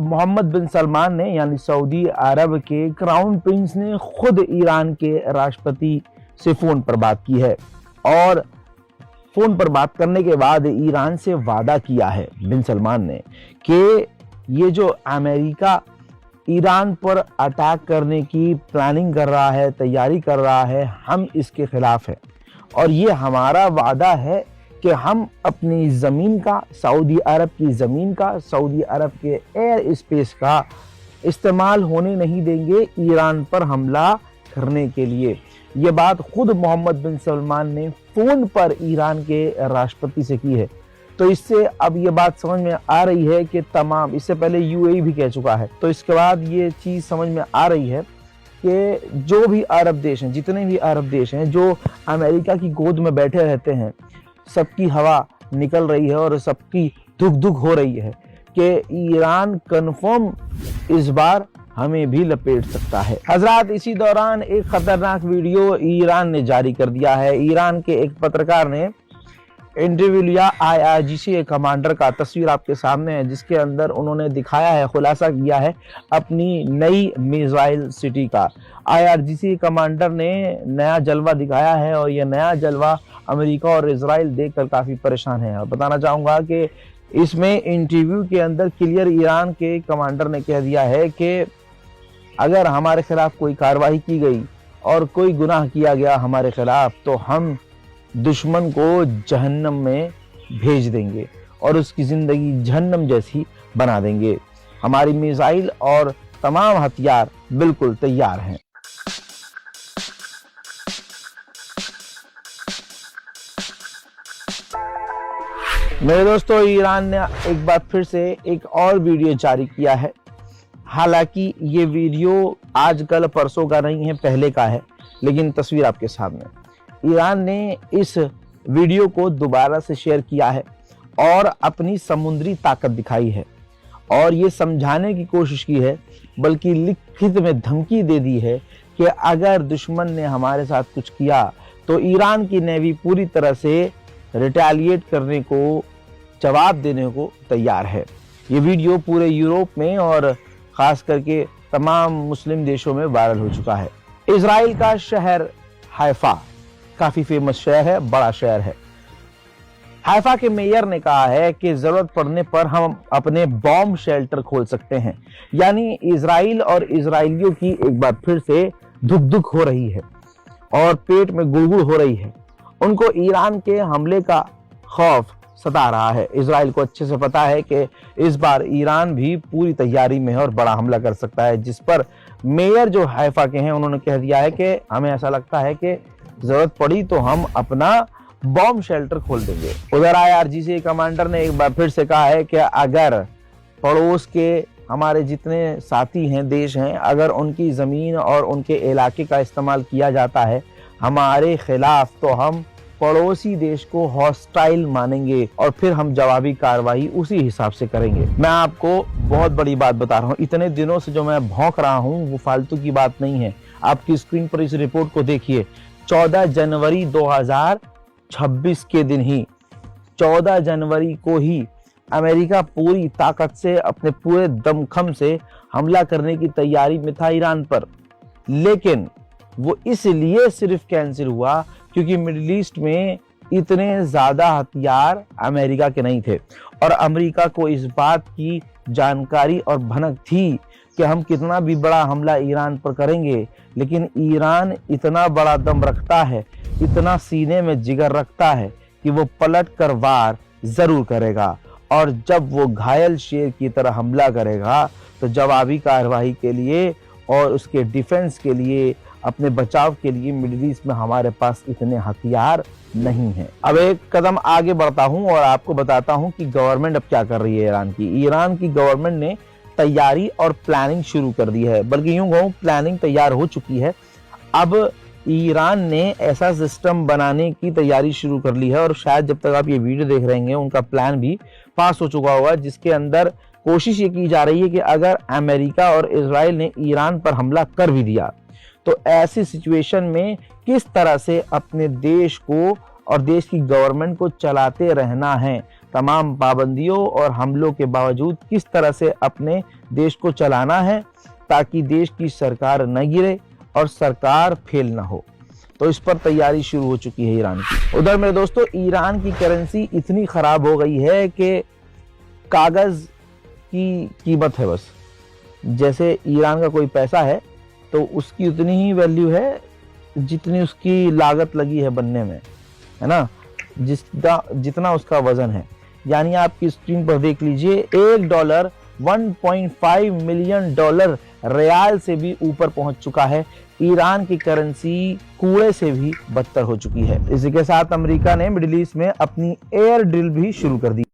मोहम्मद बिन सलमान ने यानी सऊदी अरब के क्राउन प्रिंस ने खुद ईरान के राष्ट्रपति से फोन पर बात की है और फोन पर बात करने के बाद ईरान से वादा किया है बिन सलमान ने कि ये जो अमेरिका ईरान पर अटैक करने की प्लानिंग कर रहा है, तैयारी कर रहा है, हम इसके खिलाफ है और ये हमारा वादा है कि हम अपनी ज़मीन का, सऊदी अरब की ज़मीन का, सऊदी अरब के एयर स्पेस का इस्तेमाल होने नहीं देंगे ईरान पर हमला करने के लिए। ये बात खुद मोहम्मद बिन सलमान ने फ़ोन पर ईरान के राष्ट्रपति से की है। तो इससे अब ये बात समझ में आ रही है कि तमाम, इससे पहले यूएई भी कह चुका है, तो इसके बाद ये चीज़ समझ में आ रही है कि जो भी अरब देश हैं, जितने भी अरब देश हैं जो अमेरिका की गोद में बैठे रहते हैं, सबकी हवा निकल रही है और सबकी धुक धुक हो रही है कि ईरान कन्फर्म इस बार हमें भी लपेट सकता है। हजरात, इसी दौरान एक खतरनाक वीडियो ईरान ने जारी कर दिया है। ईरान के एक पत्रकार ने इंटरव्यू लिया IRGC कमांडर का, तस्वीर आपके सामने है, जिसके अंदर उन्होंने दिखाया है, खुलासा किया है अपनी नई मिसाइल सिटी का। IRGC कमांडर ने नया जलवा दिखाया है और यह नया जलवा अमेरिका और इजराइल देखकर काफी परेशान है। और बताना चाहूंगा कि इसमें इंटरव्यू के अंदर क्लियर ईरान के कमांडर ने कह दिया है कि अगर हमारे खिलाफ कोई कार्रवाई की गई और कोई गुनाह किया गया हमारे खिलाफ, तो हम दुश्मन को जहन्नम में भेज देंगे और उसकी जिंदगी जहन्नम जैसी बना देंगे। हमारी मिसाइल और तमाम हथियार बिल्कुल तैयार हैं। मेरे दोस्तों, ईरान ने एक बार फिर से एक और वीडियो जारी किया है। हालांकि ये वीडियो आज कल परसों का नहीं है, पहले का है, लेकिन तस्वीर आपके सामने। ईरान ने इस वीडियो को दोबारा से शेयर किया है और अपनी समुद्री ताकत दिखाई है और ये समझाने की कोशिश की है, बल्कि लिखित में धमकी दे दी है कि अगर दुश्मन ने हमारे साथ कुछ किया तो ईरान की नेवी पूरी तरह से रिटेलिएट करने को, जवाब देने को तैयार है। ये वीडियो पूरे यूरोप में और खास करके तमाम मुस्लिम देशों में वायरल हो चुका है। इजराइल का शहर हाइफा काफी फेमस शहर है, बड़ा शहर है। हाइफा के मेयर ने कहा है कि जरूरत पड़ने पर हम अपने बॉम्ब शेल्टर खोल सकते हैं। यानी इजराइल और इजराइलियों की एक बार फिर से धुक धुक हो रही है और पेट में गुड़गुड़ हो रही है। उनको ईरान के हमले का खौफ सता रहा है। इजराइल को अच्छे से पता है कि इस बार ईरान भी पूरी तैयारी में है और बड़ा हमला कर सकता है, जिस पर मेयर जो हाइफा के हैं उन्होंने कह दिया है कि हमें ऐसा लगता है कि जरूरत पड़ी तो हम अपना बॉम्ब शेल्टर खोल देंगे। उधर IRGC कमांडर ने एक बार फिर से कहा है कि अगर पड़ोस के हमारे जितने साथी हैं, देश हैं, अगर उनकी ज़मीन और उनके इलाके का इस्तेमाल किया जाता है हमारे खिलाफ, तो हम पड़ोसी देश को हॉस्टाइल मानेंगे और फिर हम जवाबी कार्रवाई उसी हिसाब से करेंगे। मैं आपको बहुत बड़ी बात बता रहा हूँ, इतने दिनों से जो मैं भौंक रहा हूँ वो फालतू की बात नहीं है। आपकी स्क्रीन पर इस रिपोर्ट को देखिए। 14 जनवरी 2026 के दिन ही, 14 जनवरी को ही अमेरिका पूरी ताकत से, अपने पूरे दमखम से हमला करने की तैयारी में था ईरान पर, लेकिन वो इसलिए सिर्फ कैंसिल हुआ क्योंकि मिडिल ईस्ट में इतने ज्यादा हथियार अमेरिका के नहीं थे और अमेरिका को इस बात की जानकारी और भनक थी कि हम कितना भी बड़ा हमला ईरान पर करेंगे, लेकिन ईरान इतना बड़ा दम रखता है, इतना सीने में जिगर रखता है कि वो पलट कर वार जरूर करेगा और जब वो घायल शेर की तरह हमला करेगा तो जवाबी कार्रवाई के लिए और उसके डिफेंस के लिए, अपने बचाव के लिए मिडिल ईस्ट में हमारे पास इतने हथियार नहीं हैं। अब एक कदम आगे बढ़ता हूं और आपको बताता हूं कि गवर्नमेंट अब क्या कर रही है ईरान की। ईरान की गवर्नमेंट ने तैयारी और प्लानिंग शुरू कर दी है, बल्कि यूं कहूं प्लानिंग तैयार हो चुकी है। अब ईरान ने ऐसा सिस्टम बनाने की तैयारी शुरू कर ली है और शायद जब तक आप ये वीडियो देख रहे हैं उनका प्लान भी पास हो चुका होगा, जिसके अंदर कोशिश ये की जा रही है कि अगर अमेरिका और इजराइल ने ईरान पर हमला कर भी दिया तो ऐसी सिचुएशन में किस तरह से अपने देश को और देश की गवर्नमेंट को चलाते रहना है, तमाम पाबंदियों और हमलों के बावजूद किस तरह से अपने देश को चलाना है ताकि देश की सरकार न गिरे और सरकार फेल न हो। तो इस पर तैयारी शुरू हो चुकी है ईरान की। उधर मेरे दोस्तों ईरान की करेंसी इतनी खराब हो गई है कि कागज की कीमत है बस। जैसे ईरान का कोई पैसा है तो उसकी उतनी ही वैल्यू है जितनी उसकी लागत लगी है बनने में, है ना, जितना उसका वजन है। यानी आपकी स्क्रीन पर देख लीजिए $1 $1.5 मिलियन रियाल से भी ऊपर पहुंच चुका है। ईरान की करेंसी कूड़े से भी बदतर हो चुकी है। इसी के साथ अमेरिका ने मिडिल ईस्ट में अपनी एयर ड्रिल भी शुरू कर दी।